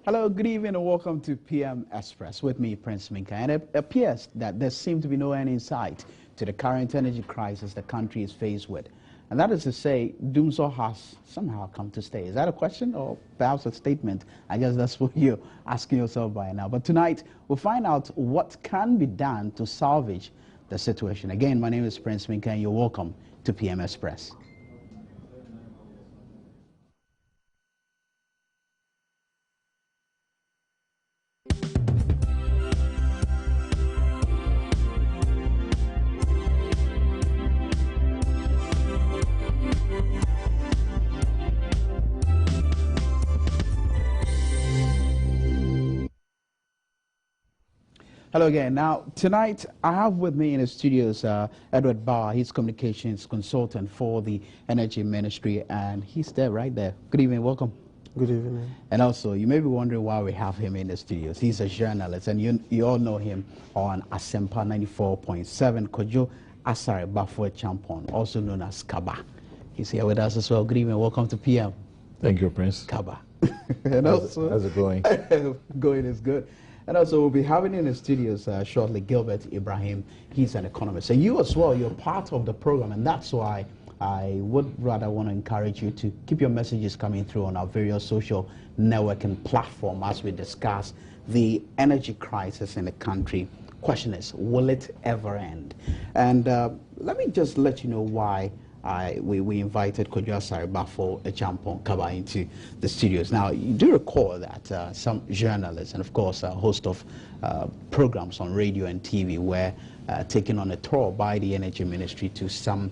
Hello, good evening and welcome to PM Express with me, Prince Minka. And it appears that there seems to be no end in sight to the current energy crisis the country is faced with. And that is to say, doomsday has somehow come to stay. Is that a question or perhaps a statement? I guess that's what you're asking yourself by now. But tonight, we'll find out what can be done to salvage the situation. Again, my name is Prince Minka and you're welcome to PM Express. Hello again. Now, tonight I have with me in the studios Edward Barr. He's communications consultant for the Energy Ministry, and he's there, right there. Good evening, welcome. Good evening. And also, you may be wondering why we have him in the studios. He's a journalist, and you all know him on Asempa 94.7, Barima Osei Asare Champon, also known as Kaba. He's here with us as well. Good evening, welcome to PM. Thank you, Prince. Kaba. And how's it going? Going is good. And also, we'll be having in the studios shortly Gilbert Ibrahim. He's an economist. And you as well, you're part of the program, and that's why I would rather want to encourage you to keep your messages coming through on our various social networking platform as we discuss the energy crisis in the country. Question is, will it ever end? And let me just let you know why we invited Barima Osei Asare Kaba into the studios. Now, you do recall that some journalists and, of course, a host of programs on radio and TV were taken on a tour by the Energy Ministry to some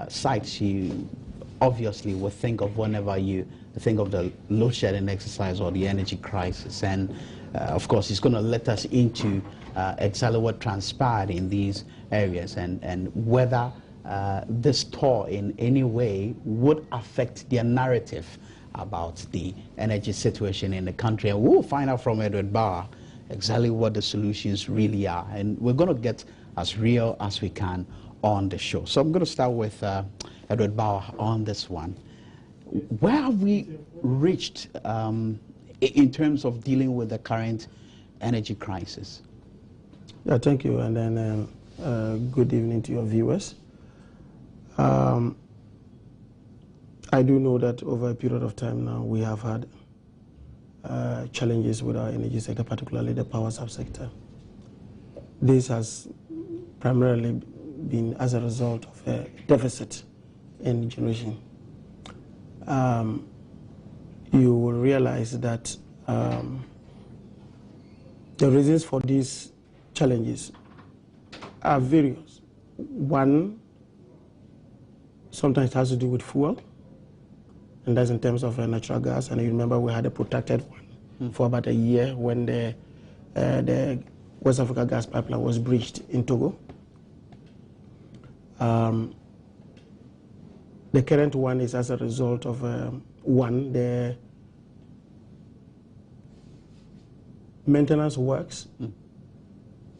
sites you obviously would think of whenever you think of the load shedding exercise or the energy crisis. And, of course, it's going to let us into exactly what transpired in these areas and whether this tour in any way would affect their narrative about the energy situation in the country. And we'll find out from Edward Barr exactly what the solutions really are. And we're going to get as real as we can on the show. So I'm going to start with Edward Barr on this one. Where have we reached in terms of dealing with the current energy crisis? Yeah, thank you. And then good evening to your viewers. I do know that over a period of time now we have had challenges with our energy sector, particularly the power subsector. This has primarily been as a result of a deficit in generation. You will realize that the reasons for these challenges are various. One, sometimes it has to do with fuel, and that's in terms of natural gas. And you remember we had a protected one for about a year when the West Africa gas pipeline was breached in Togo. The current one is as a result of the maintenance works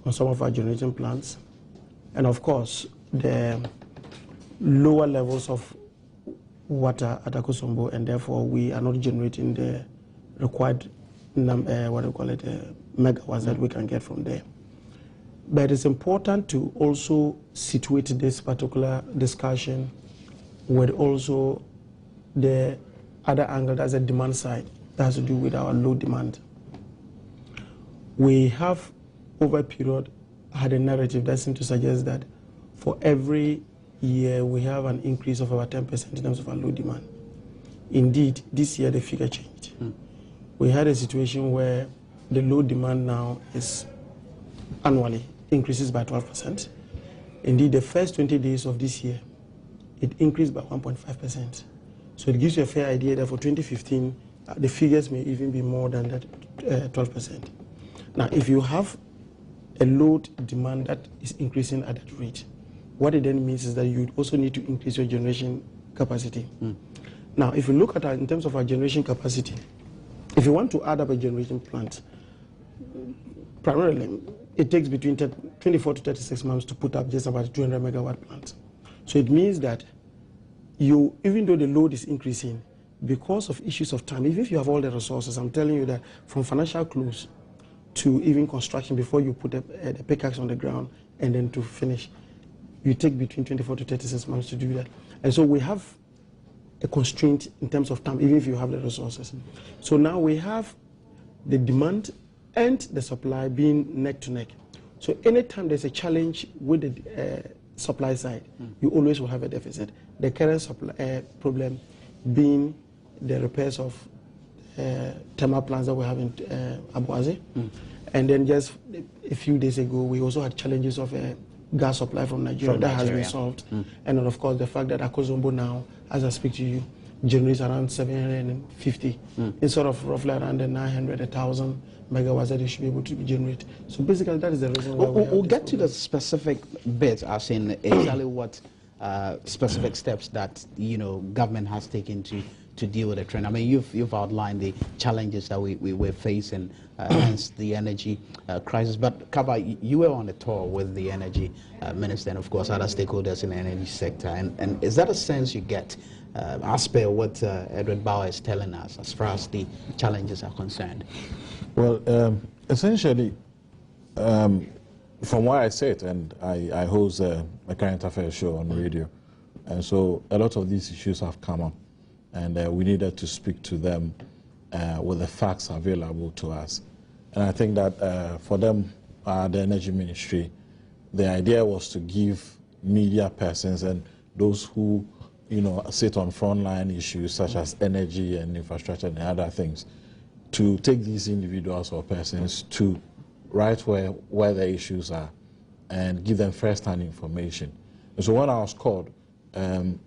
on some of our generating plants, and of course the lower levels of water at Akosombo, and therefore we are not generating the required megawatts that we can get from there. But it's important to also situate this particular discussion with also the other angle, that's the demand side, that has to do with our low demand. We have over a period had a narrative that seems to suggest that for every year we have an increase of about 10% in terms of our low demand. Indeed, this year the figure changed. We had a situation where the low demand now is annually increases by 12%. Indeed, the first 20 days of this year, it increased by 1.5%. So it gives you a fair idea that for 2015, the figures may even be more than that 12%. Now, if you have a load demand that is increasing at that rate, what it then means is that you also need to increase your generation capacity. Now, if you look at in terms of our generation capacity, if you want to add up a generation plant, primarily it takes between 24 to 36 months to put up just about a 200 megawatt plant. So it means that even though the load is increasing, because of issues of time, even if you have all the resources, I'm telling you that from financial close to even construction, before you put the pickaxe on the ground and then to finish, you take between 24 to 36 months to do that. And so we have a constraint in terms of time, even if you have the resources. So now we have the demand and the supply being neck to neck. So anytime there's a challenge with the supply side, you always will have a deficit. The current supply problem being the repairs of thermal plants that we have in Abuaze. And then just a few days ago, we also had challenges of gas supply from Nigeria. That has been solved. And then, of course, the fact that Akosombo now, as I speak to you, generates around 750 instead of roughly around the 900, 1,000 megawatts that it should be able to generate. So basically, that is the reason why we'll get to the specific bit, as in exactly what specific steps that government has taken to deal with the trend. I mean, you've outlined the challenges that we're facing, hence the energy crisis. But Kaba, you were on a tour with the energy minister and, of course, other stakeholders in the energy sector. And is that a sense you get as per what Edward Bauer is telling us as far as the challenges are concerned? Well, essentially, from what I said, and I host a current affairs show on radio, and so a lot of these issues have come up, and we needed to speak to them with the facts available to us. And I think that for them, the Energy Ministry, the idea was to give media persons and those who sit on frontline issues such as energy and infrastructure and other things, to take these individuals or persons to right where the issues are and give them first-hand information. And so when I was called, the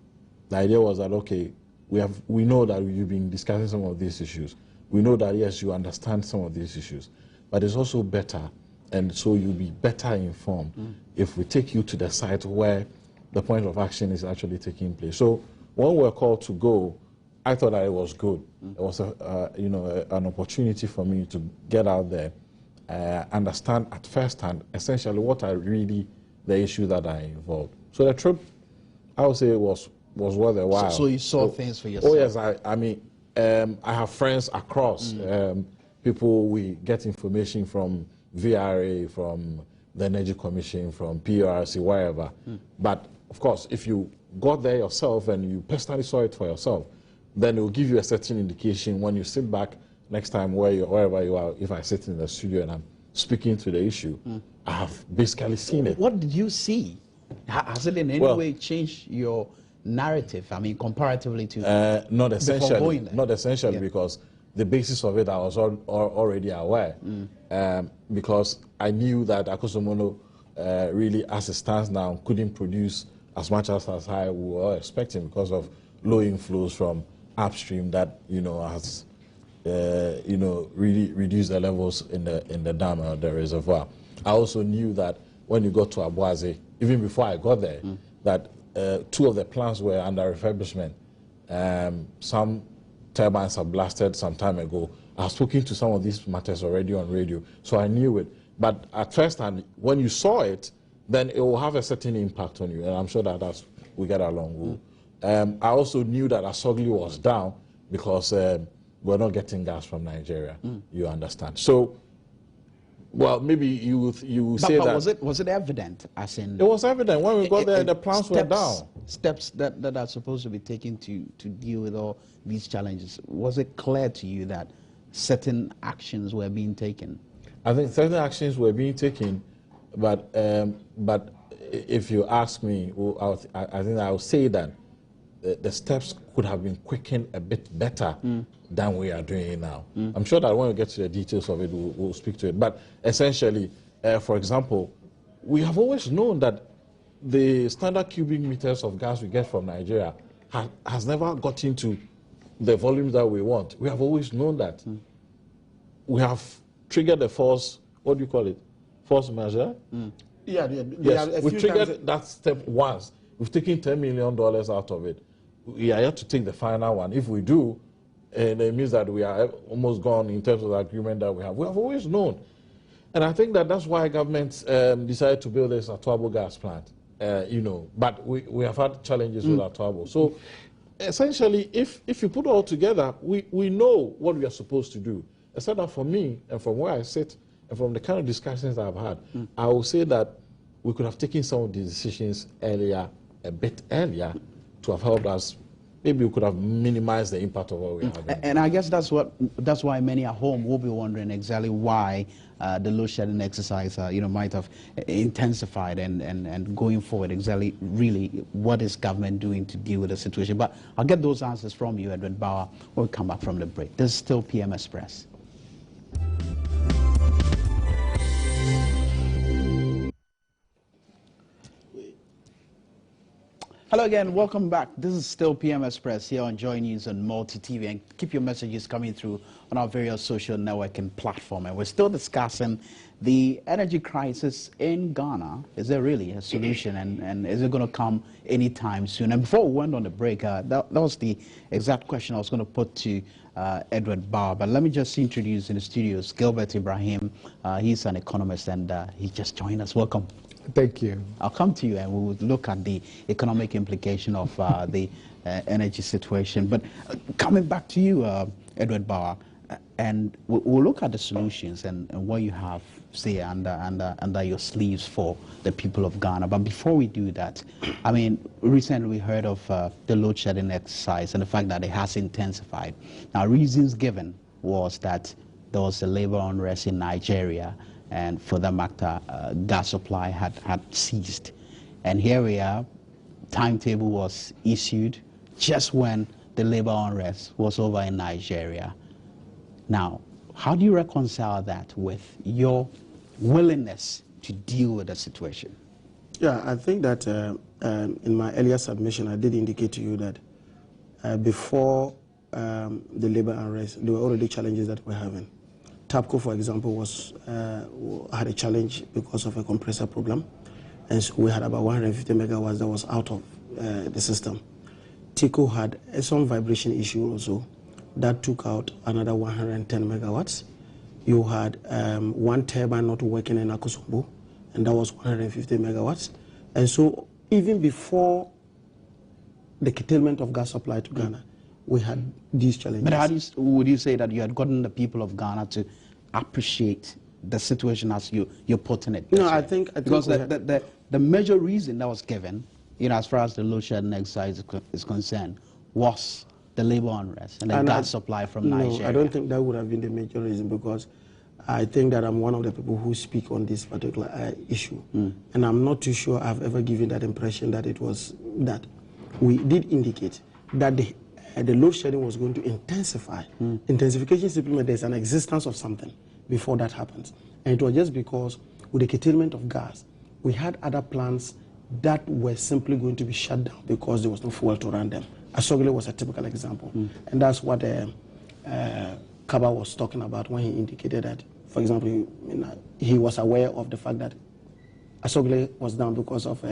idea was that, okay, we know that you've been discussing some of these issues. We know that, yes, you understand some of these issues, but it's also better, and so you'll be better informed if we take you to the site where the point of action is actually taking place. So when we were called to go, I thought that it was good. It was an opportunity for me to get out there, understand at first hand essentially what are really the issues that are involved. So the trip, I would say, was worth a while. So you saw things for yourself? Oh yes, I mean, I have friends across. People, we get information from VRA, from the Energy Commission, from PRC, wherever. But of course, if you got there yourself and you personally saw it for yourself, then it will give you a certain indication when you sit back next time wherever you are. If I sit in the studio and I'm speaking to the issue, I have basically seen it. What did you see? Has it in any way changed your narrative? I mean, comparatively to not essentially, Yeah. because the basis of it I was already aware, because I knew that Akosombo really, as it stands now, couldn't produce as much as I were expecting because of low inflows from upstream that has really reduced the levels in the dam or the reservoir. I also knew that when you got to Abuaze, even before I got there, that two of the plants were under refurbishment. Some turbines have blasted some time ago. I've spoken to some of these matters already on radio, so I knew it. But at first hand, when you saw it, then it will have a certain impact on you, and I'm sure that we get along. I also knew that Asogli was down because we're not getting gas from Nigeria. You understand? So, well, maybe you say that. Was it evident? As in, it was evident when we got there. The plants were down. Steps that are supposed to be taken to deal with all these challenges. Was it clear to you that certain actions were being taken? I think certain actions were being taken, but if you ask me, I think I would say that the steps could have been quickened a bit better than we are doing it now. I'm sure that when we get to the details of it, we'll speak to it. But essentially, for example, we have always known that the standard cubic meters of gas we get from Nigeria has never gotten to the volumes that we want. We have always known that. We have triggered the force, what do you call it? Force measure? Yes, we triggered that step once. We've taken $10 million out of it. We are yet to take the final one. If we do, and it means that we are almost gone in terms of the agreement that we have. We have always known. And I think that that's why government decided to build this Atuabo gas plant, but we have had challenges with Atuabo. So essentially, if you put it all together, we know what we are supposed to do. Except that for me, and from where I sit, and from the kind of discussions I've had, I will say that we could have taken some of these decisions earlier, a bit earlier, to have helped us. Maybe we could have minimized the impact of what we have. And I guess that's why many at home will be wondering exactly why the load shedding exercise, might have intensified and going forward. Exactly, really, what is government doing to deal with the situation? But I'll get those answers from you, Edward Bauer, when we come back from the break. This is still PM Express. Hello again, welcome back. This is still PM Express here on Joy News and Multi TV, and keep your messages coming through on our various social networking platform. And we're still discussing the energy crisis in Ghana. Is there really a solution, and is it going to come anytime soon? And before we went on the break, that was the exact question I was going to put to Edward Bauer. But let me just introduce in the studios Gilbert Ibrahim. He's an economist, and he just joined us. Welcome. Thank you. I'll come to you and we will look at the economic implication of the energy situation. But coming back to you, Edward Bauer, and we'll look at the solutions and what you have, say, under your sleeves for the people of Ghana. But before we do that, I mean, recently we heard of the load shedding exercise and the fact that it has intensified. Now, reasons given was that there was a labor unrest in Nigeria, and for that matter, gas supply had ceased. And here we are, timetable was issued just when the labor unrest was over in Nigeria. Now, how do you reconcile that with your willingness to deal with the situation? Yeah, I think that in my earlier submission, I did indicate to you that before the labor unrest, there were already challenges that we're having. TAPCO, for example, had a challenge because of a compressor problem, and so we had about 150 megawatts that was out of the system. TICO had some vibration issue also that took out another 110 megawatts. You had one turbine not working in Akosombo, and that was 150 megawatts. And so even before the curtailment of gas supply to Ghana, we had these challenges. But how would you say that you had gotten the people of Ghana to appreciate the situation as you're putting it? No, I think because the major reason that was given, as far as the load shedding exercise is concerned, was the labor unrest and the gas supply from Nigeria. No, I don't think that would have been the major reason, because I think that I'm one of the people who speak on this particular issue, and I'm not too sure I've ever given that impression that it was that. We did indicate that the load shedding was going to intensify. Intensification simply means there's an existence of something before that happens. And it was just because with the curtailment of gas, we had other plants that were simply going to be shut down because there was no fuel to run them. Asogile was a typical example. And that's what Kaba was talking about when he indicated that, for example, he was aware of the fact that Asogile was down because of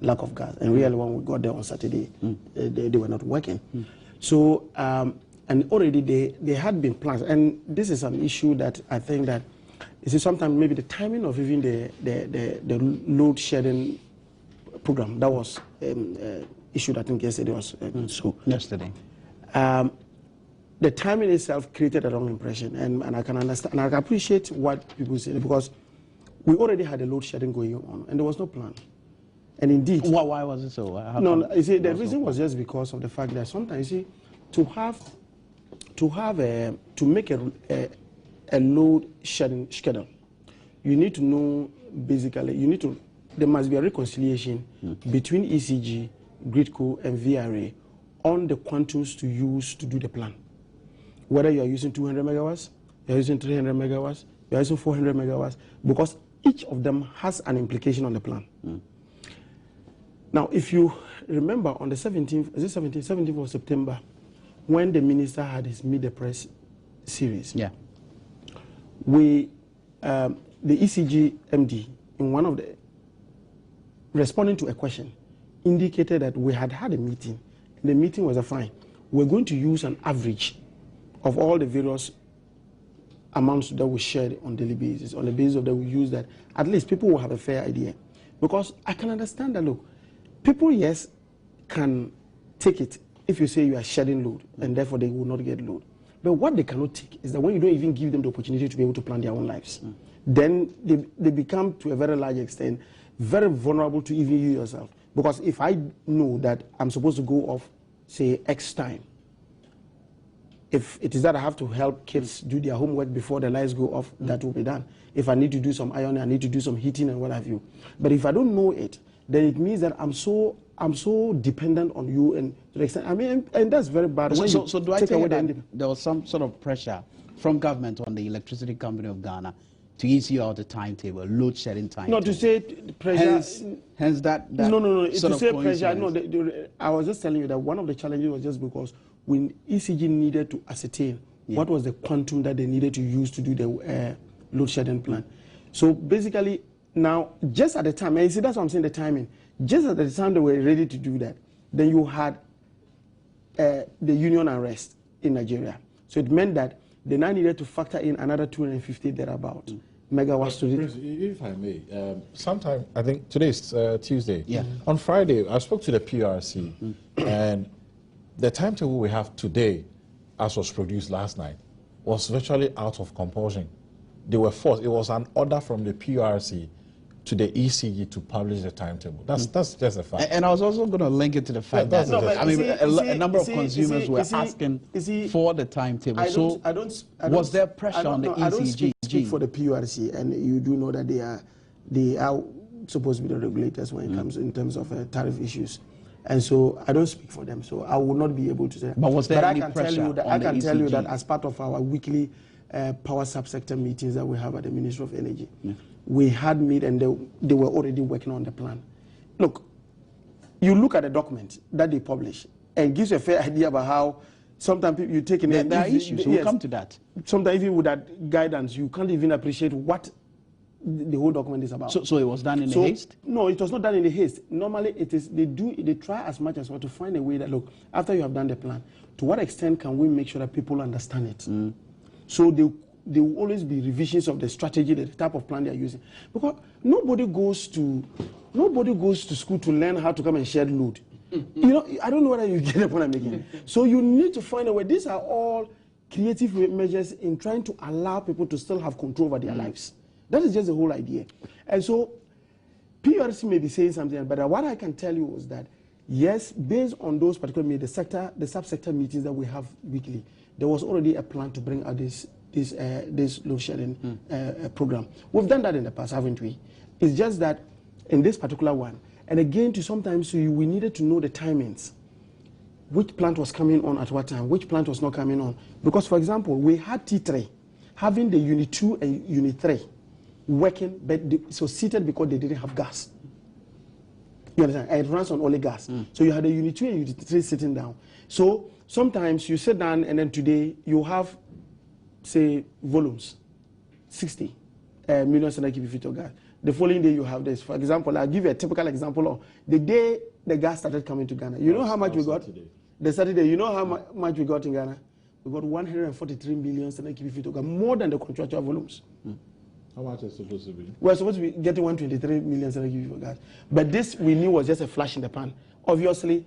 lack of gas. And really, when we got there on Saturday, they were not working. So, and already they had been plans, and this is an issue that I think that, you see, sometimes maybe the timing of even the load shedding program that was issued, I think yesterday was yesterday. The timing itself created a wrong impression, and I can understand, and I can appreciate what people say, because we already had a load shedding going on, and there was no plan. And indeed, why was it so? No, you see, the reason was just because of the fact that sometimes, you see, to make a load shedding schedule, you need to know, basically, there must be a reconciliation between ECG, GridCo, and VRA on the quantums to use to do the plan. Whether you are using 200 megawatts, you are using 300 megawatts, you are using 400 megawatts, because each of them has an implication on the plan. Now, if you remember, on the 17th of September, when the minister had his Meet the Press series, the ECG MD, in one of the, responding to a question, indicated that we had a meeting, and the meeting was fine. We're going to use an average of all the various amounts that we shared on daily basis. On the basis of that, we use that, at least people will have a fair idea. Because I can understand that, look, people, yes, can take it if you say you are shedding load, and therefore they will not get load. But what they cannot take is that when you don't even give them the opportunity to be able to plan their own lives, then they become, to a very large extent, very vulnerable to even you yourself. Because if I know that I'm supposed to go off, say, X time, if it is that I have to help kids do their homework before the lights go off, that will be done. If I need to do some ironing, I need to do some heating and what have you. But if I don't know it, then it means that I'm so dependent on you, and to the extent, I mean, and that's very bad. So do I take away that there was some sort of pressure from government on the electricity company of Ghana to ease you out the timetable, load shedding timetable? No, to say pressure. Hence that no. To say pressure. No, I was just telling you that one of the challenges was just because when ECG needed to ascertain what was the quantum that they needed to use to do the load shedding plan. So basically, now just at the time, and you see that's what I'm saying, the timing. Just at the time they were ready to do that, then you had the union unrest in Nigeria. So it meant that they now needed to factor in another 250 thereabout megawatts to Prince, if I may, sometime, I think today is Tuesday. Yeah. On Friday, I spoke to the PRC, and the timetable we have today, as was produced last night, was virtually out of compulsion. They were forced. It was an order from the PRC to the ECG to publish the timetable. That's just a fact. And I was also going to link it to the fact that a number of consumers were asking for the timetable. Was there pressure on the ECG? I don't speak for the PRC, and you do know that they are supposed to be the regulators when it comes in terms of tariff issues. And so I don't speak for them, so I will not be able to say. But was there any pressure on the ECG? I can tell you that as part of our weekly power subsector meetings that we have at the Ministry of Energy, we had meet and they were already working on the plan. Look, you look at the document that they publish and gives you a fair idea about how sometimes you take in there are issues. We'll come to that. Sometimes even with that guidance, you can't even appreciate what the whole document is about. So it was done in a haste? No, it was not done in a haste. Normally, it is they try as much as well to find a way that, look, after you have done the plan, to what extent can we make sure that people understand it? So there will always be revisions of the strategy, the type of plan they are using, because nobody goes to school to learn how to come and share load. You know, I don't know whether you get the point I'm making. So you need to find a way. These are all creative measures in trying to allow people to still have control over their lives. That is just the whole idea. And so PRC may be saying something, but what I can tell you is that, yes, based on those particular meetings, the subsector meetings that we have weekly, there was already a plan to bring out this load shedding program. We've done that in the past, haven't we? It's just that in this particular one, and again, sometimes we needed to know the timings. Which plant was coming on at what time, which plant was not coming on. Because, for example, we had T3 having the Unit 2 and Unit 3 working, but so seated because they didn't have gas. You understand? And it runs on only gas. So you had a Unit 2 and Unit 3 sitting down. So sometimes you sit down and then today you have, say, volumes, 60 million standard cubic feet of gas. The following day you have this. For example, I'll give you a typical example of the day the gas started coming to Ghana. You know how much we got? The Saturday. You know how much we got in Ghana? We got 143 million standard cubic feet of gas, more than the contractual volumes. How much is supposed to be? We're supposed to be getting 123 million standard cubic feet of gas. But this we knew was just a flash in the pan. Obviously,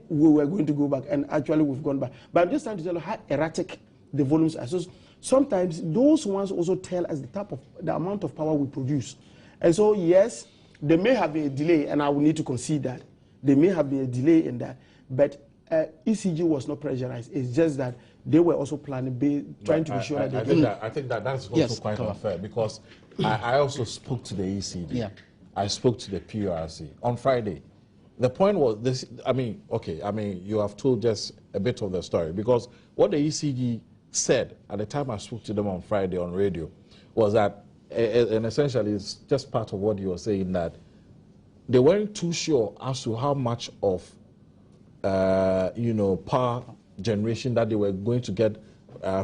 we were going to go back, and actually we've gone back. But I'm just trying to tell you how erratic the volumes are. So sometimes those ones also tell us the amount of power we produce. And so, yes, there may have been a delay, and I will need to concede that. There may have been a delay in that. But ECG was not pressurized. It's just that they were also planning, trying to be sure that they I think that's also quite unfair, because I also spoke to the ECG. Yeah. I spoke to the PRC on Friday. The point was this, you have told just a bit of the story, because what the ECG said at the time I spoke to them on Friday on radio was that, and essentially it's just part of what you were saying, that they weren't too sure as to how much of power generation that they were going to get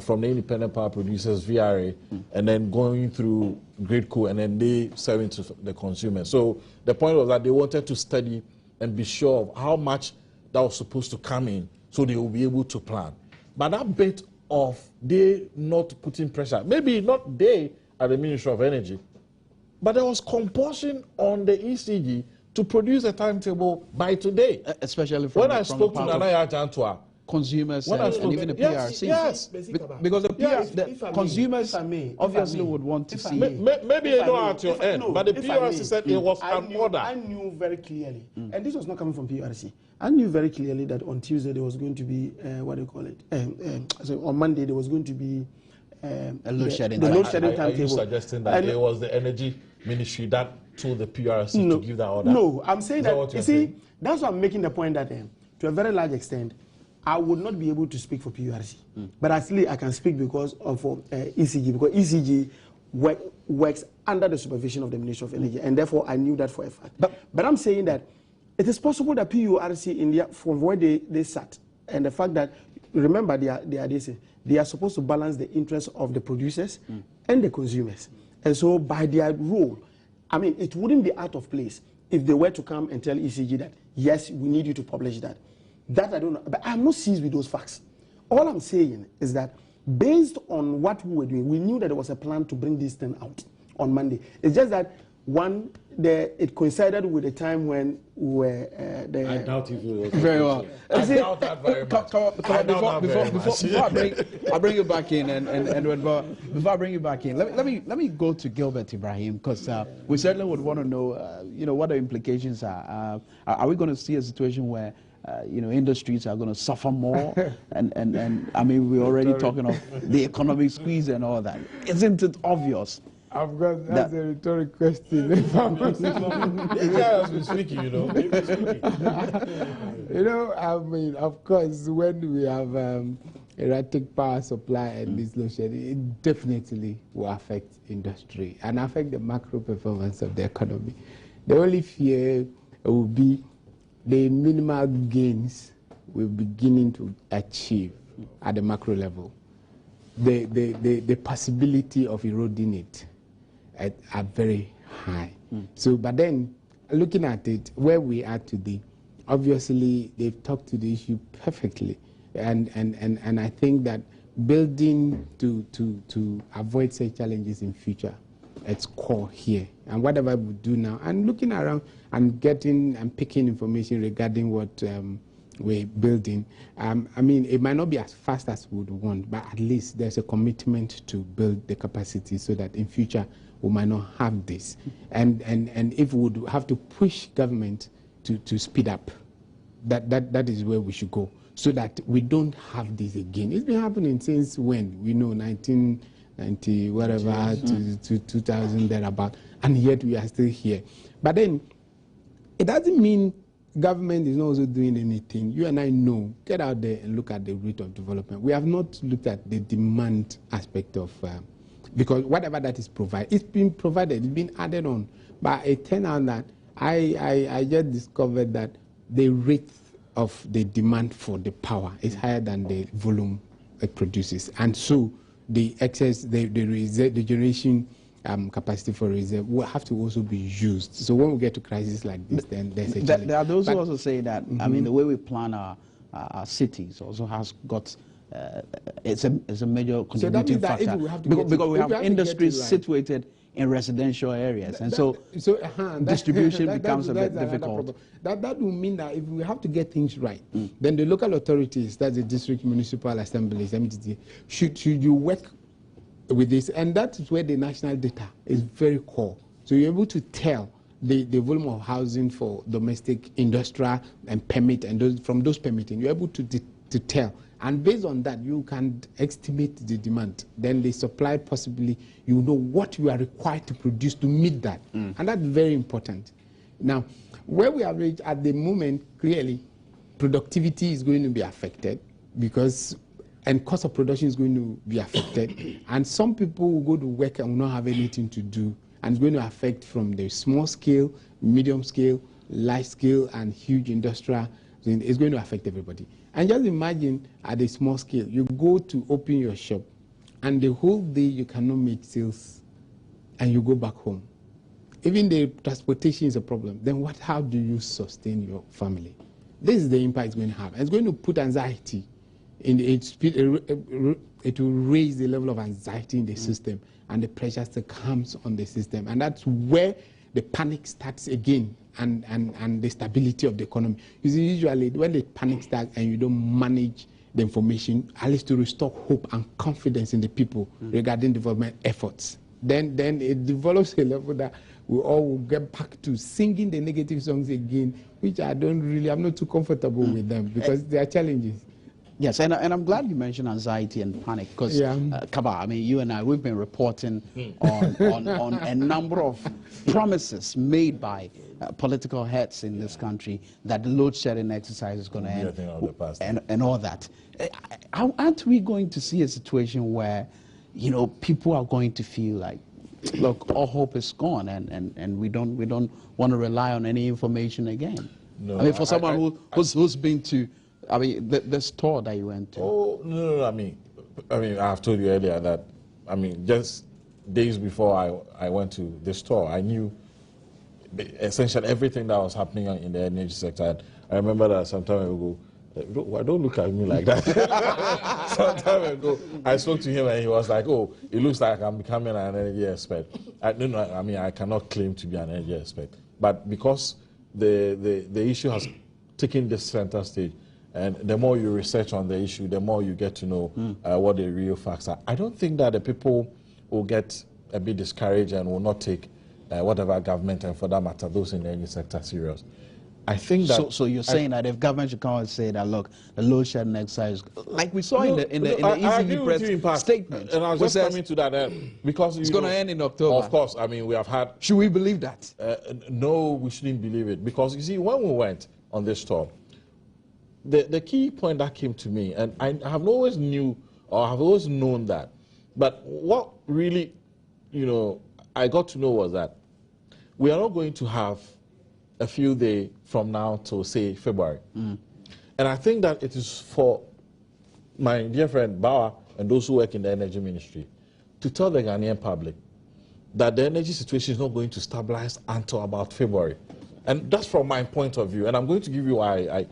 from the independent power producers, VRA, and then going through GridCo, and then they selling to the consumer. So the point was that they wanted to study and be sure of how much that was supposed to come in, so they will be able to plan. But that bit of they not putting pressure, maybe not they at the Ministry of Energy, but there was compulsion on the ECG to produce a timetable by today. Especially from when the, I spoke to Nanaya Jantua, consumers when and even the PRC. Yes. Because the consumers obviously would want to see. Maybe you know at your end, but the PRC said it was an order. I knew very clearly, and this was not coming from PRC. I knew very clearly that on Tuesday there was going to be, what do you call it? So on Monday there was going to be a load shedding. The load shedding Are you timetable. suggesting that it was the energy ministry that told the PRC to give that order? No, I'm saying that, you see, saying? that's why I'm making the point that to a very large extent, I would not be able to speak for PRC. But actually, I can speak because of ECG, because ECG works under the supervision of the Ministry of Energy, and therefore I knew that for a fact. But I'm saying that it is possible that PURC India, from where they sat, and the fact that, remember, they are supposed to balance the interests of the producers and the consumers. And so by their role, I mean, it wouldn't be out of place if they were to come and tell ECG that, yes, we need you to publish that. That I don't know, but I'm not seized with those facts. All I'm saying is that based on what we were doing, we knew that there was a plan to bring this thing out on Monday. It's just that it coincided with the time when we were I doubt if it was very well. I doubt that very much. Before I bring you back in, and before I bring you back in, let me go to Gilbert Ibrahim, because we certainly would want to know, what the implications are. Are we going to see a situation where industries are going to suffer more, and I mean, we're already talking of the economic squeeze and all that. Isn't it obvious? I've got that's a rhetoric question. This guy has been speaking, I mean, of course, when we have erratic power supply and this load shedding, it definitely will affect industry and affect the macro performance of the economy. The only fear will be the minimal gains we're beginning to achieve at the macro level. The possibility of eroding it are very high. So, but then, looking at it, where we are today, obviously they've talked to the issue perfectly, and I think that building to avoid such challenges in future, it's core here. And whatever we do now, and looking around and getting and picking information regarding what we're building, I mean, it might not be as fast as we would want, but at least there's a commitment to build the capacity so that in future we might not have this. And if we would have to push government to speed up, that is where we should go, so that we don't have this again. It's been happening since when? We know 1990, whatever, to 2000, thereabout, and yet we are still here. But then, it doesn't mean government is not also doing anything. You and I know, get out there and look at the rate of development. We have not looked at the demand aspect of, because whatever that is provided, it's been provided, it's been added on. But it turned out that I just discovered that the rate of the demand for the power is higher than the volume it produces. And so the excess, the generation capacity for reserve will have to also be used. So when we get to crises like this, then there's a challenge. There are those who also say that, I mean, the way we plan our cities also has got, it's a major contributing factor. Because we have industries situated in residential areas, and so distribution becomes a bit difficult. That will mean that if we have to get things right, then the local authorities, that's the district municipal assemblies, MTT, should you work with this, and that is where the national data is very core. So you're able to tell the volume of housing for domestic, industrial, and permit, and from those permitting, you're able to tell. And based on that, you can estimate the demand. Then the supply, possibly, you know what you are required to produce to meet that. And that's very important. Now, where we are reached at the moment, clearly, productivity is going to be affected and cost of production is going to be affected. And some people will go to work and will not have anything to do. And it's going to affect from the small scale, medium scale, large scale, and huge industrial. It's going to affect everybody. And just imagine at a small scale, you go to open your shop, and the whole day you cannot make sales, and you go back home. Even the transportation is a problem. Then how do you sustain your family? This is the impact it's going to have. And it's going to put anxiety it will raise the level of anxiety in the system and the pressures that comes on the system. And that's where the panic starts again and the stability of the economy. You see, usually when the panic starts and you don't manage the information, at least to restore hope and confidence in the people regarding development efforts, then it develops a level that we all will get back to singing the negative songs again, which I'm not too comfortable with them because there are challenges. Yes, and I'm glad you mentioned anxiety and panic because, Kaba, I mean, you and I, we've been reporting on a number of promises made by political heads in this country that the load shedding exercise is going to end and all that. Aren't we going to see a situation where, you know, people are going to feel like, look, all hope is gone and we don't want to rely on any information again? No, I mean, for someone who's been to, I mean, the store that you went to. Oh, no, I mean, I've told you earlier that, I mean, just days before I went to the store, I knew essentially everything that was happening in the energy sector. And I remember that some time ago, don't look at me like that. Some time ago, I spoke to him and he was like, oh, it looks like I'm becoming an energy expert. I mean, I cannot claim to be an energy expert. But because the issue has taken the center stage, and the more you research on the issue, the more you get to know what the real facts are. I don't think that the people will get a bit discouraged and will not take whatever government, and for that matter, those in the energy sector, serious. I think that. So you're saying that if government should come and say that, look, the load shedding exercise, like we saw in the ECB press statement, and I was just coming to that because it's going to end in October. Of course, I mean we have had. Should we believe that? No, we shouldn't believe it because you see, when we went on this tour, the key point that came to me, and I have always knew or have always known that, but what really, you know, I got to know was that we are not going to have a few days from now to say February. And I think that it is for my dear friend Bauer and those who work in the energy ministry to tell the Ghanaian public that the energy situation is not going to stabilize until about February. And that's from my point of view. And I'm going to give you why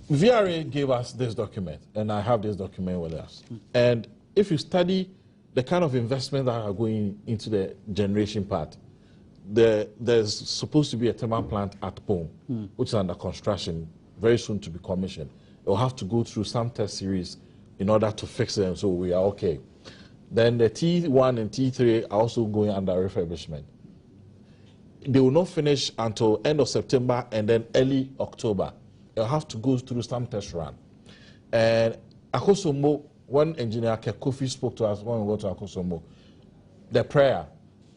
VRA gave us this document, and I have this document with us. And if you study the kind of investment that are going into the generation part, there's supposed to be a thermal plant at Pome, which is under construction, very soon to be commissioned. It will have to go through some test series in order to fix them, so we are okay. Then the T1 and T3 are also going under refurbishment. They will not finish until end of September and then early October. They'll have to go through some test run. And Akosombo, one engineer, Kofi, spoke to us when we go to Akosombo, the prayer,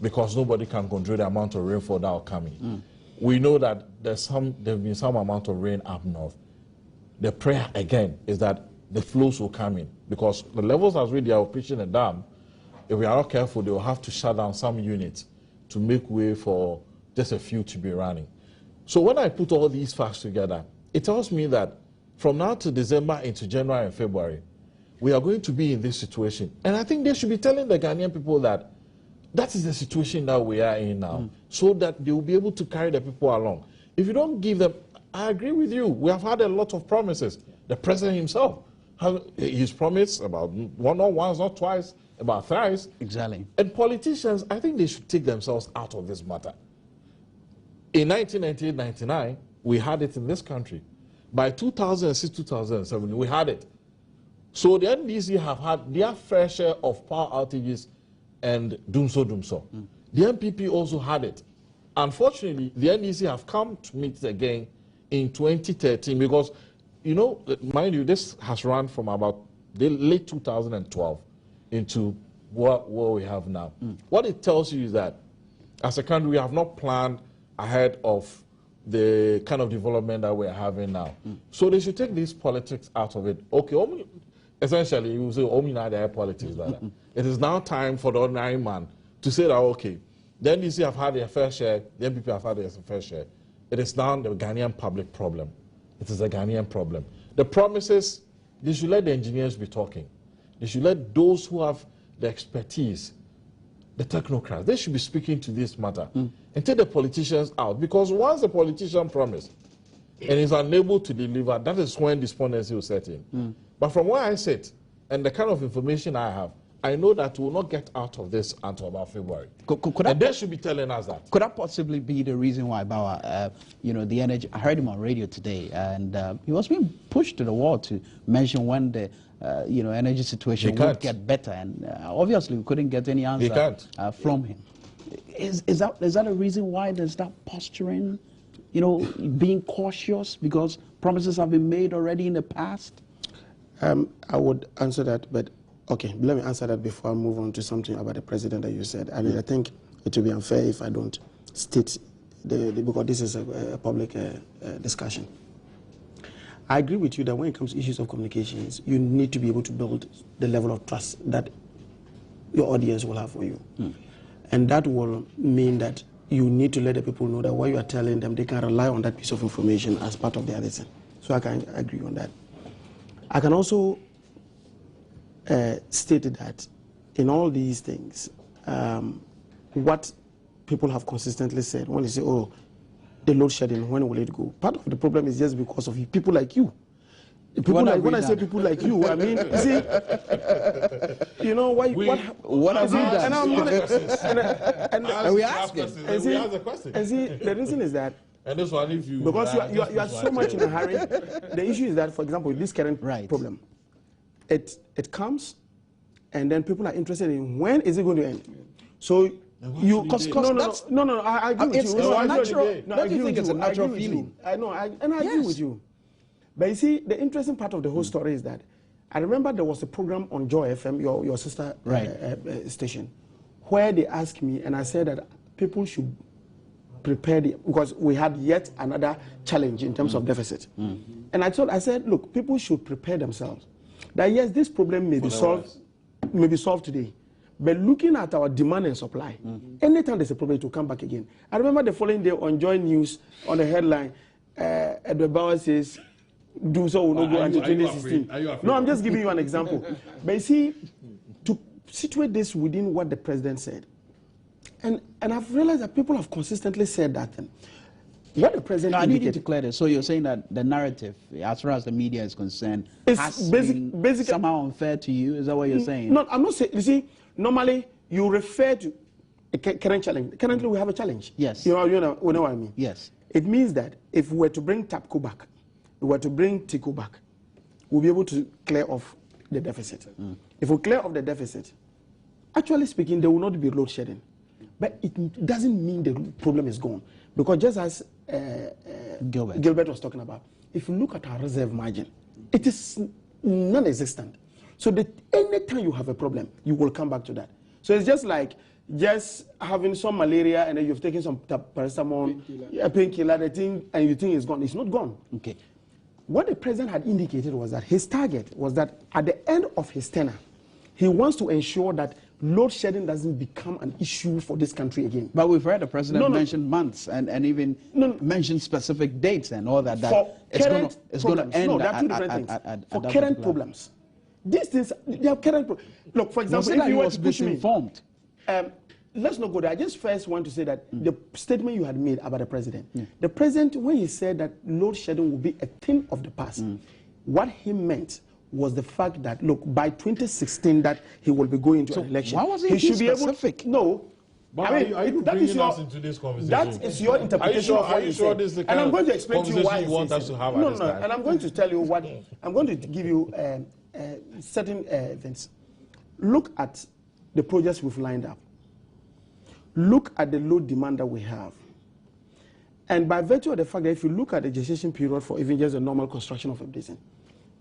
because nobody can control the amount of rainfall that will come in. We know that there's been some amount of rain up north. The prayer, again, is that the flows will come in, because the levels as they are operating the dam, if we are not careful, they will have to shut down some units to make way for just a few to be running. So when I put all these facts together, it tells me that from now to December into January and February, we are going to be in this situation. And I think they should be telling the Ghanaian people that that is the situation that we are in now, so that they will be able to carry the people along. If you don't give them, I agree with you, we have had a lot of promises. The president himself, he's promised about not once, not twice, about thrice. Exactly. And politicians, I think they should take themselves out of this matter. In 1998-99, we had it in this country. By 2006, 2007, we had it. So the NDC have had their fair share of power outages and doomso. The NPP also had it. Unfortunately, the NDC have come to meet again in 2013 because, you know, mind you, this has run from about the late 2012 into what we have now. What it tells you is that as a country, we have not planned ahead of the kind of development that we're having now. So they should take these politics out of it. Okay, essentially, you say, there politics. It is now time for the ordinary man to say that, okay, the NDC have had their fair share, the NPP have had their fair share. It is now the Ghanaian public problem. It is a Ghanaian problem. The promises, they should let the engineers be talking. They should let those who have the expertise, the technocrats, they should be speaking to this matter and take the politicians out. Because once the politician promises and is unable to deliver, that is when despondency will set in. But from where I sit and the kind of information I have, I know that we will not get out of this until about February. And they should be telling us that. Could that possibly be the reason why Bawa, the energy, I heard him on radio today, and he was being pushed to the wall to mention when the, energy situation would get better, and obviously we couldn't get any answer from him. Is that a reason why there's that posturing, being cautious because promises have been made already in the past? I would answer that, but okay, let me answer that before I move on to something about the president that you said. I mean, I think it would be unfair if I don't state because this is a public discussion. I agree with you that when it comes to issues of communications, you need to be able to build the level of trust that your audience will have for you. And that will mean that you need to let the people know that what you are telling them, they can rely on that piece of information as part of their lesson. So I can agree on that. I can also state that in all these things, what people have consistently said when they say, oh, the load shedding, when will it go? Part of the problem is just because of people like you. When I say people like you, I mean, you see, what have we done? And we ask it. And see, the reason is that, and this one, if you because you are so much in a hurry. The issue is that, for example, this current problem, it comes, and then people are interested in when is it going to end. So you, no, I agree with you. Don't you think it's a natural feeling? I know, and I agree with you. But you see, the interesting part of the whole story is that I remember there was a program on Joy FM, your sister station, where they asked me, and I said that people should prepare because we had yet another challenge in terms of deficit. And I said, look, people should prepare themselves. That yes, this problem may be solved today. But looking at our demand and supply, anytime there's a problem, it will come back again. I remember the following day on Joy News, on the headline, Edward Bauer says, do so will not go until 2016. No, I'm just giving you an example. But you see, to situate this within what the president said, and I've realized that people have consistently said that. What the president I need to clear this. So you're saying that the narrative, as far as the media is concerned, has been somehow unfair to you? Is that what you're saying? No, I'm not saying. You see, normally you refer to a current challenge. Currently, we have a challenge. Yes. You know what I mean? Yes. It means that if we were to bring TAPCO back, we were to bring TICO back, we'll be able to clear off the deficit. If we clear off the deficit, actually speaking, there will not be load shedding. But it doesn't mean the problem is gone. Because just as Gilbert was talking about, if you look at our reserve margin, it is non-existent. So that anytime you have a problem, you will come back to that. So it's just like just having some malaria and then you've taken some paracetamol, a painkiller, and you think it's gone. It's not gone. Okay. What the president had indicated was that his target was that at the end of his tenure, he wants to ensure that load shedding doesn't become an issue for this country again. But we've heard the president mention months and even mention specific dates and all that. It's going to end. No, there are two different things. For current problems, these things, they are current problems. Look, for example, if you were to push me, let's not go there. I just first want to say that the statement you had made about the president, the president, when he said that load shedding will be a thing of the past, what he meant was the fact that, look, by 2016 that he will be going to an election. Why wasn't he should specific? Be able, no. But I mean, are you bringing us into this conversation? That is your interpretation of what you said. This is the and I'm going to explain to you why you want us to have no, and I'm going to tell you what, I'm going to give you certain things. Look at the projects we've lined up. Look at the load demand that we have. And by virtue of the fact that if you look at the gestation period for even just a normal construction of a basin,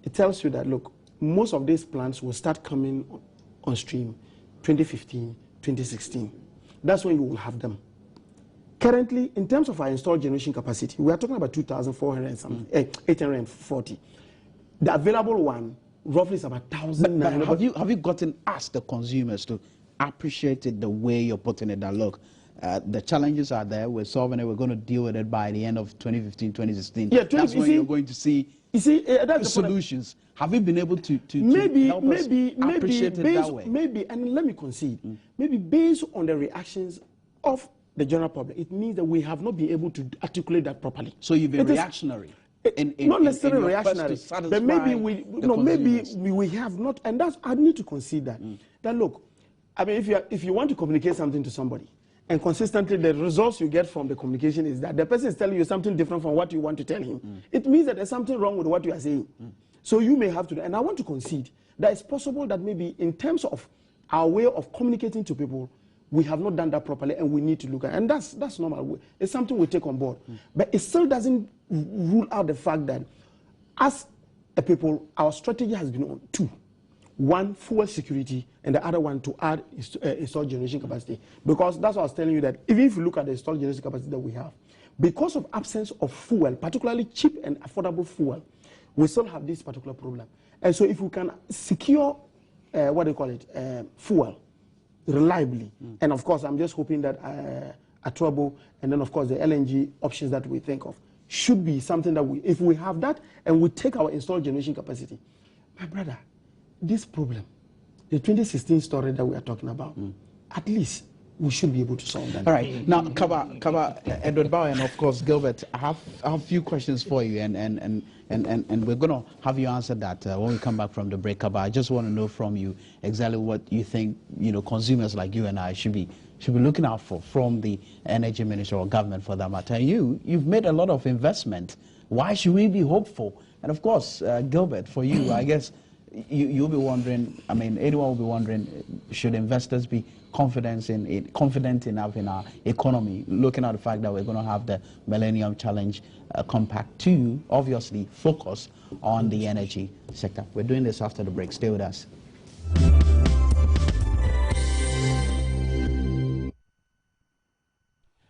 it tells you that, look, most of these plants will start coming on stream 2015, 2016. That's when you will have them. Currently, in terms of our installed generation capacity, we are talking about 2,400 and something, 840. The available one, roughly, is about 1,900. But have you gotten us, the consumers, to appreciate it the way you're putting it? That look, the challenges are there. We're solving it. We're going to deal with it by the end of 2015, 2016. Yeah, that's when you're going to see that's solutions. Have you been able to help us appreciate it that way? Maybe, and let me concede, maybe based on the reactions of the general public, it means that we have not been able to articulate that properly. So you've been reactionary? not necessarily reactionary, but maybe we have not, and that's, I need to concede that. That look, I mean, if you want to communicate something to somebody, and consistently the results you get from the communication is that the person is telling you something different from what you want to tell him, it means that there's something wrong with what you are saying. So you may have to, and I want to concede that it's possible that maybe in terms of our way of communicating to people, we have not done that properly, and we need to look at it. And that's normal. It's something we take on board. But it still doesn't rule out the fact that as a people, our strategy has been on two. One, fuel security, and the other one to add installed generation capacity. Because that's what I was telling you, that even if you look at the installed generation capacity that we have, because of absence of fuel, particularly cheap and affordable fuel, we still have this particular problem. And so if we can secure, fuel reliably, and of course I'm just hoping that Atuabo and then of course the LNG options that we think of should be something that if we have that and we take our installed generation capacity, my brother, this problem, the 2016 story that we are talking about, at least we should be able to solve that. All right. Now, Kaba, Edward Bauer, and of course Gilbert, I have a few questions for you, and we're going to have you answer that when we come back from the break. Kaba, I just want to know from you exactly what you think, consumers like you and I should be looking out for from the energy minister or government for that matter. You've made a lot of investment. Why should we be hopeful? And of course, Gilbert, for you, I guess you'll be wondering, I mean, anyone will be wondering, should investors be confident enough in our economy, looking at the fact that we're going to have the Millennium Challenge Compact to obviously focus on the energy sector. We're doing this after the break. Stay with us.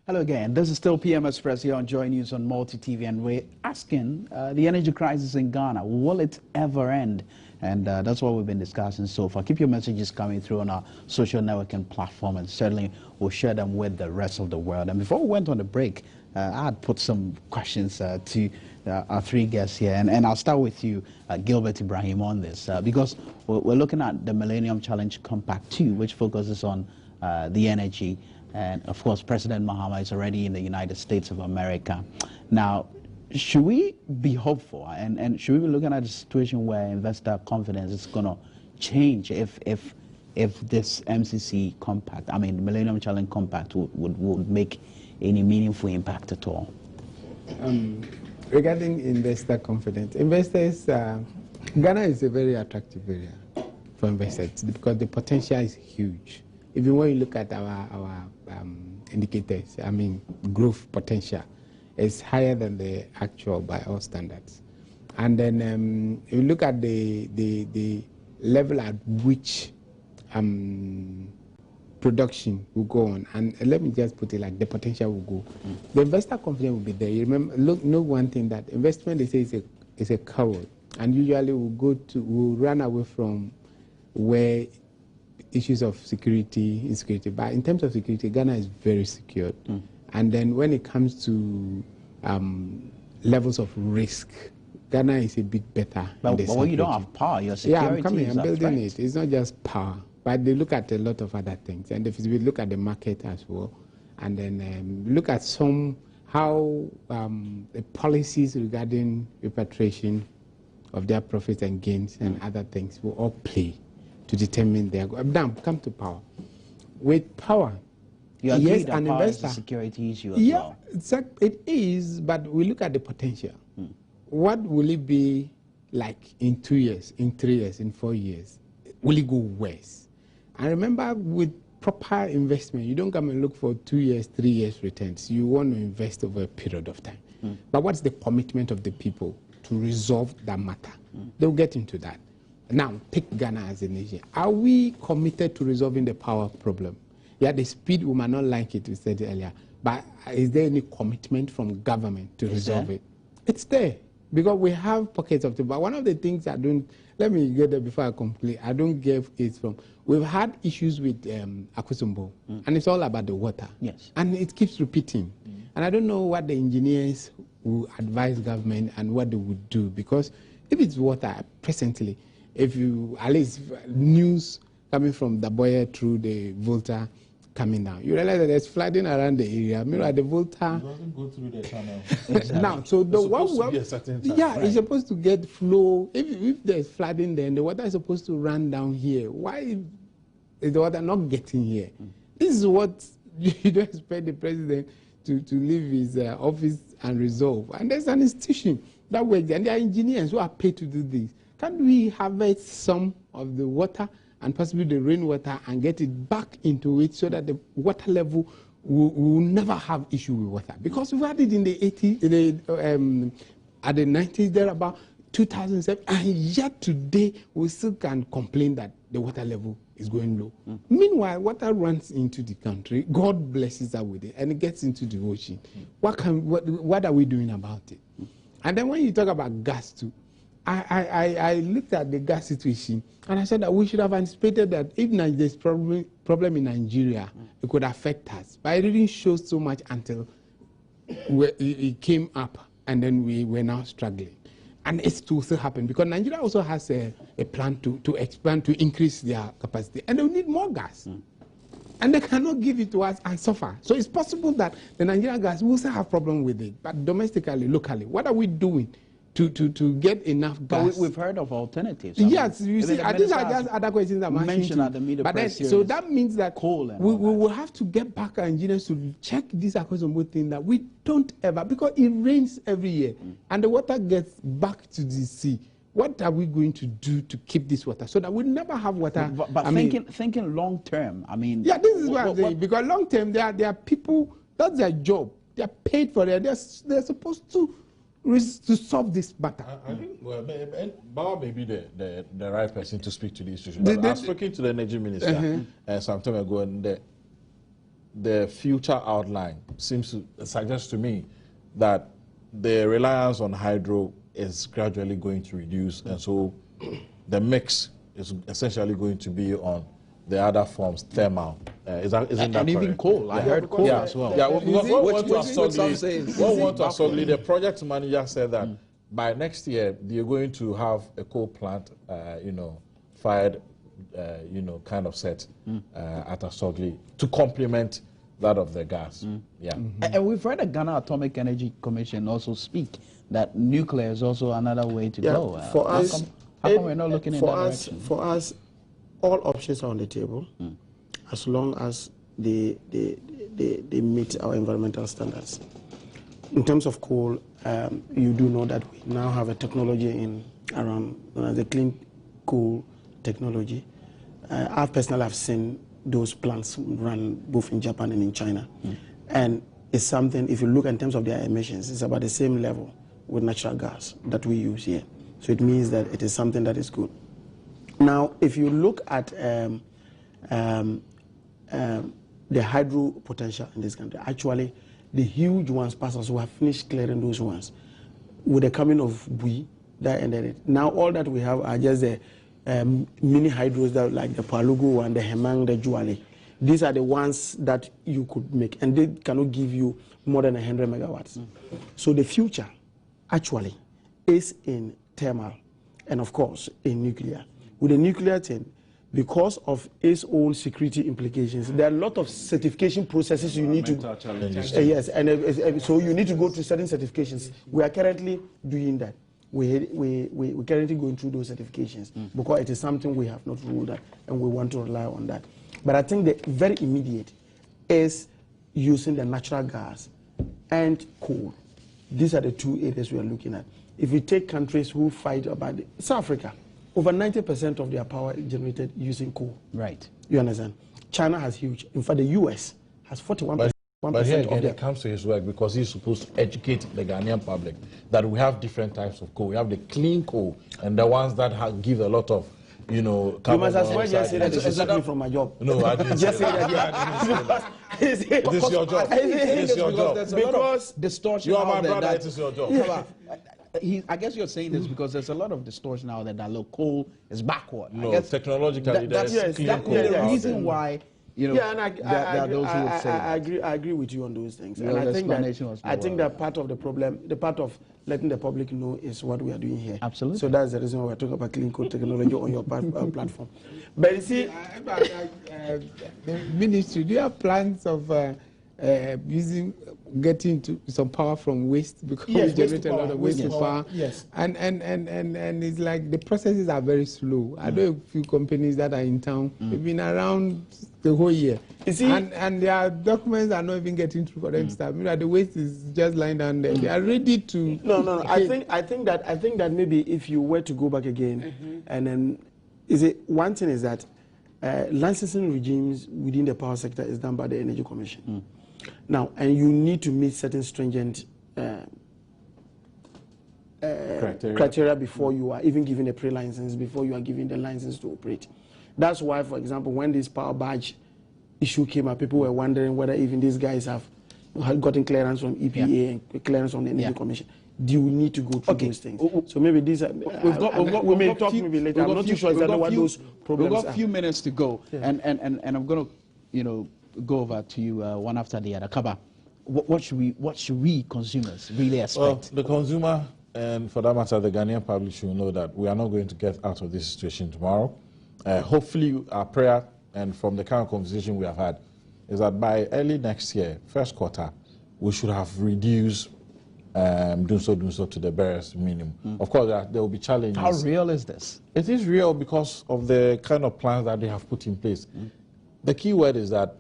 Hello again. This is still PM Express here on Joy News on Multi TV, and we're asking the energy crisis in Ghana, will it ever end? And that's what we've been discussing so far. Keep your messages coming through on our social networking platform, and certainly we'll share them with the rest of the world. And before we went on the break, I had put some questions to our three guests here, and I'll start with you, Gilbert Ibrahim, on this, because we're looking at the Millennium Challenge Compact 2, which focuses on the energy. And of course, President Mahama is already in the United States of America. Now, should we be hopeful, and should we be looking at a situation where investor confidence is going to change if this MCC compact, I mean, Millennium Challenge Compact would make any meaningful impact at all? Regarding investor confidence, investors, Ghana is a very attractive area for investors because the potential is huge. Even when you look at our indicators, I mean, growth potential is higher than the actual by all standards. And then if you look at the level at which production will go on, and let me just put it like the potential will go. The investor confidence will be there. You remember, know one thing, that investment, they say, is a coward, and usually we'll run away from where issues of insecurity. But in terms of security, Ghana is very secured. And then when it comes to levels of risk, Ghana is a bit better. But when you don't have power, your security I'm building it. It's not just power, but they look at a lot of other things. And if we look at the market as well, and then look at how the policies regarding repatriation of their profits and gains and other things will all play to determine their goal. Now, come to power. With power, yes, an investor, is a security issue as well. It is, but we look at the potential. What will it be like in 2 years, in 3 years, in 4 years? Will it go worse? And remember, with proper investment, you don't come and look for 2 years, 3 years returns. You want to invest over a period of time. But what's the commitment of the people to resolve that matter? They'll get into that. Now, pick Ghana as a nation. Are we committed to resolving the power problem? Yeah, the speed, we might not like it, we said earlier, but is there any commitment from government to resolve it? It's there, because we have pockets of it. But one of the things let me get there before I complete, I don't get it from, we've had issues with Akusumbo, and it's all about the water. Yes. And it keeps repeating. And I don't know what the engineers will advise government and what they would do, because if it's water, presently, if you, at least news coming from the Boyer through the Volta, coming down. You realize that there's flooding around the area. Meanwhile, the Volta. It doesn't go through the channel. Now, so the one, a certain time, yeah, right? it's supposed to get flow. If there's flooding, then the water is supposed to run down here. Why is the water not getting here? This is what you don't expect the president to leave his office and resolve. And there's an institution that works, and there are engineers who are paid to do this. Can't we harvest some of the water and possibly the rainwater and get it back into it so that the water level will never have issue with water? Because we had it in the 80s, at the 90s, there about 2007, and yet today we still can complain that the water level is going low. Meanwhile, water runs into the country. God blesses us with it, and it gets into the ocean. What are we doing about it? And then when you talk about gas too, I looked at the gas situation, and I said that we should have anticipated that if there's problem in Nigeria, it could affect us. But it didn't show so much until it came up, and then we were now struggling. And it still happen because Nigeria also has a plan to expand, to increase their capacity, and they need more gas. And they cannot give it to us and suffer. So it's possible that the Nigerian gas will still have problem with it, but domestically, locally, what are we doing to get enough gas? But we've heard of alternatives. Yes, you see, these are just other questions I'm mentioned at the media press series. So that means that coal and we will have to get back our engineers to check these across-the-board thing that we don't ever, because it rains every year and the water gets back to the sea. What are we going to do to keep this water so that we never have water? But thinking long term, I mean. Yeah, this is what I'm saying. Because long term, there are people, that's their job. They are paid for it. They're supposed to solve this matter. I think Bawa may be the right person to speak to this issue. But I was speaking to the energy minister some time ago, and the future outline seems to suggest to me that the reliance on hydro is gradually going to reduce, and so the mix is essentially going to be on the other forms, thermal. Isn't that even correct? coal. I heard coal as well. Yeah, what we want to Asogli, the project manager said that by next year they're going to have a coal plant, fired, kind of set at Asogli to complement that of the gas. Yeah. And we've heard the Ghana Atomic Energy Commission also speak that nuclear is also another way to go. For us, how come we're not looking in that direction? For us, all options are on the table, as long as they meet our environmental standards. In terms of coal, you do know that we now have a technology around the clean coal technology. I personally have seen those plants run both in Japan and in China. And it's something, if you look in terms of their emissions, it's about the same level with natural gas that we use here. So it means that it is something that is good. Now, if you look at the hydro potential in this country, actually, the huge ones, pastors who have finished clearing those ones, with the coming of Bui, that ended it. Now, all that we have are just the mini hydros, that like the Palugu and the Hemang, the Juale. These are the ones that you could make, and they cannot give you more than 100 megawatts. So the future, actually, is in thermal and, of course, in nuclear. With the nuclear thing, because of its own security implications, there are a lot of certification processes you need to. Yes, and so you need to go through certain certifications. We are currently doing that. We're currently going through those certifications because it is something we have not ruled out, and we want to rely on that. But I think the very immediate is using the natural gas and coal. These are the two areas we are looking at. If we take countries who fight about it, South Africa, over 90% of their power is generated using coal. Right. You understand? China has huge. In fact, the US has 41%. But here again, it comes to his work because he's supposed to educate the Ghanaian public that we have different types of coal. We have the clean coal and the ones that give a lot of, you must as well just say that it's me from my job. No, I didn't just say that. It is your job. It is your job. Because distortion. You are my brother. It is your job. I guess you're saying this because there's a lot of distortion out there that look, coal is backward. No, technologically, that's the reason why. And I agree with you on those things. And I think that part of the problem, the part of letting the public know is what we are doing here. Absolutely. So that's the reason why we're talking about clean code technology on your platform. But you see, the ministry, do you have plans of getting to some power from waste, because we generate a lot of waste power? Yes. And it's like the processes are very slow. I know a few companies that are in town. They've been around the whole year. You see, and their documents are not even getting through for them to start. The waste is just lying down there. They are ready to. No. I think that maybe if you were to go back again, and then one thing is that licensing regimes within the power sector is done by the Energy Commission. Now, and you need to meet certain stringent criteria before you are even given a pre-license, before you are given the license to operate. That's why, for example, when this power badge issue came up, people were wondering whether even these guys had gotten clearance from EPA and clearance from the Energy Commission. Do you need to go through those things? So maybe these are, we may talk maybe later. I'm not too sure exactly what those problems are. We've got a few minutes to go, and I'm going to, go over to you one after the other. Kaba, what should we consumers really expect? Well, the consumer, and for that matter, the Ghanaian public should know that we are not going to get out of this situation tomorrow. Hopefully, our prayer, and from the kind of conversation we have had, is that by early next year, first quarter, we should have reduced doing so to the barest minimum. Of course, there will be challenges. How real is this? It is real because of the kind of plans that they have put in place. The key word is that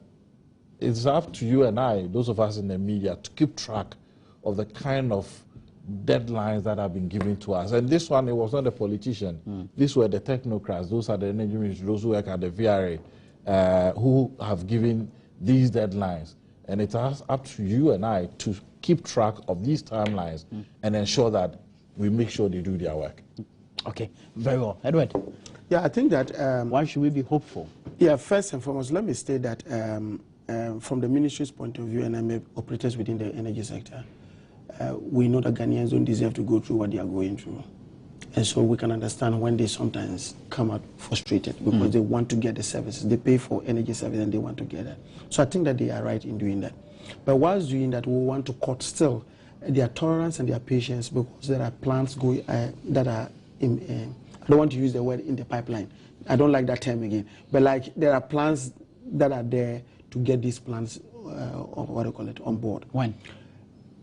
it's up to you and I, those of us in the media, to keep track of the kind of deadlines that have been given to us. And this one, it was not a politician. These were the technocrats. Those are the energy ministry, those who work at the VRA, who have given these deadlines. And it's up to you and I to keep track of these timelines and ensure that we make sure they do their work. Okay, very well. Edward? Yeah, I think that... why should we be hopeful? Yeah, first and foremost, let me state that from the ministry's point of view, and I'm operators within the energy sector, we know that Ghanaians don't deserve to go through what they are going through. And so we can understand when they sometimes come out frustrated because they want to get the services. They pay for energy service and they want to get it. So I think that they are right in doing that. But whilst doing that, we want to cut still their tolerance and their patience, because there are plans going that are in, I don't want to use the word in the pipeline. I don't like that term again. But like there are plans that are there to get these plans, on board. When?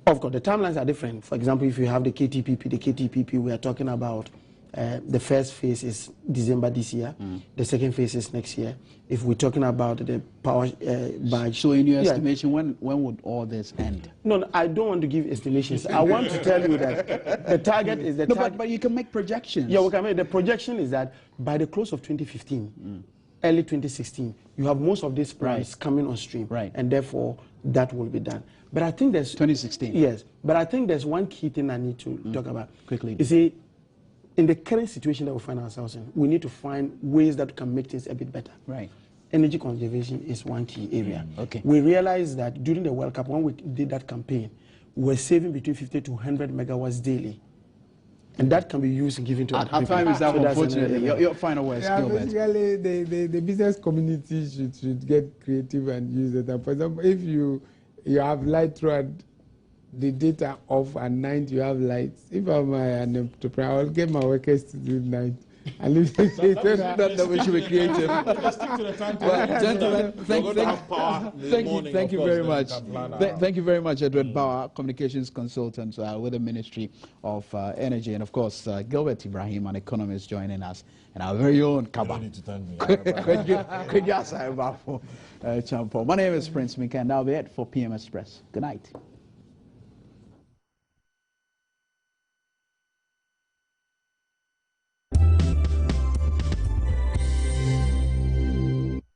Of course, the timelines are different. For example, if you have the KTPP, we are talking about the first phase is December this year. The second phase is next year. If we're talking about the power badge. So in your estimation, when would all this end? No, I don't want to give estimations. I want to tell you that the target is the target. But you can make projections. Yeah, we can make. The projection is that by the close of 2015, early 2016, you have most of these plans coming on stream. Right. And therefore, that will be done. But I think there's... 2016. Yes. But I think there's one key thing I need to talk about. Quickly. You see, in the current situation that we find ourselves in, we need to find ways that can make things a bit better. Right. Energy conservation is one key area. Okay. We realized that during the World Cup, when we did that campaign, we were saving between 50 to 100 megawatts daily. And that can be used and given to other people. Our time is up, unfortunately. Your final words, Gilbert. Basically, the business community should get creative and use it. For example, if you have light throughout the data off at night, you have lights. If I'm an entrepreneur, I'll get my workers to do night. And if that we should be creative. Gentlemen, thank you very much. Thank you very much, Edward Bauer, communications consultant with the Ministry of Energy, and of course Gilbert Ibrahim, an economist, joining us, and our very own Kaba. You need to thank me. My name is Prince Mika, and that'll be it for PM Express. Good night.